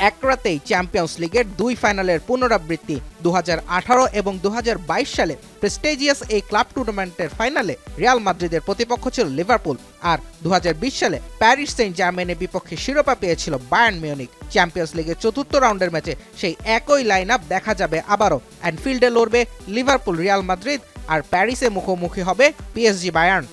এক রাতেই চ্যাম্পিয়ন্স লিগের ২ ফাইনালের পুনরাবৃত্তি। ২০১৮ এবং ২০২২ সালে প্রেস্টিজিয়াস এই ক্লাব টুর্নামেন্টের ফাইনালে রিয়াল মাদ্রিদের প্রতিপক্ষ ছিল লিভারপুল, আর ২০২০ সালে প্যারিস সেন্ট জার্মেনের বিপক্ষে শিরোপা পেয়েছিল বায়ার্ন মিউনিখ। চ্যাম্পিয়ন্স লিগের চতুর্থ রাউন্ডের ম্যাচে সেই একই লাইন আপ দেখা যাবে আবারও। অ্যানফিল্ডে লড়বে লিভারপুল রিয়াল মাদ্রিদ, আর প্যারিসে মুখোমুখি হবে পিএসজি বায়ার্ন।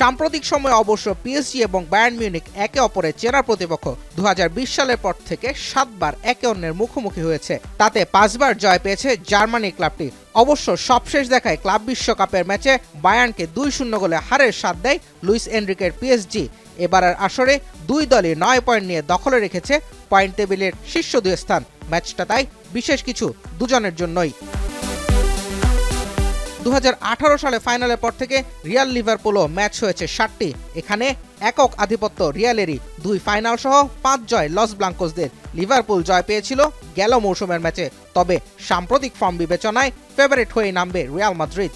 সাম্প্রতিক সময়ে অবশ্য পিএসজি এবং বায়ার্ন মিউনিখ একে অপরের চেনা প্রতিপক্ষ। ২০২০ সালের পর থেকে ৭ বার একে অন্যের মুখোমুখি হয়েছে, তাতে ৫ বার জয় পেয়েছে জার্মানি ক্লাবটি। অবশ্য সবশেষ দেখায় ক্লাব বিশ্বকাপের ম্যাচে বায়ার্নকে ২-০ গোলে হারের স্বাদ দেয় লুইস এনরিকের পিএসজি। এবারের আসরে দুই দলই ৯ পয়েন্ট নিয়ে দখলে রেখেছে পয়েন্ট টেবিলের শীর্ষ ২ স্থান। ম্যাচটা তাই বিশেষ কিছু দুজনের জন্যই। ২০১৮ সালে ফাইনালের পর থেকে রিয়াল লিভারপুলও ম্যাচ হয়েছে ৭টি। এখানে একক আধিপত্য রিয়ালেরই, ২ ফাইনাল সহ ৫ জয় লস ব্লাঙ্কোসদের। লিভারপুল জয় পেয়েছিল গেল মৌসুমের ম্যাচে, তবে সাম্প্রতিক ফর্ম বিবেচনায় ফেভারিট হয়ে নামবে রিয়াল মাদ্রিদ।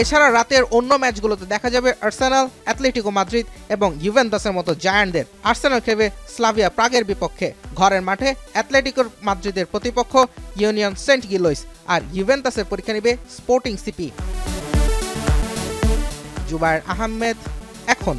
এছাড়া রাতের অন্য ম্যাচগুলোতে দেখা যাবে আর্সেনাল, অ্যাটলেটিকো মাদ্রিদ এবং ইউভেন্টাসের মতো জায়ান্টদের। আর্সেনাল খেলবে স্লাভিয়া প্রাগের বিপক্ষে, ঘরের মাঠে অ্যাটলেটিকো মাদ্রিদের প্রতিপক্ষ ইউনিয়ন সেন্ট গিলোইস, আর ইউভেন্টাসের পরীক্ষা নেবে স্পোর্টিং সিপি। জুবায়ের আহমেদ, এখন।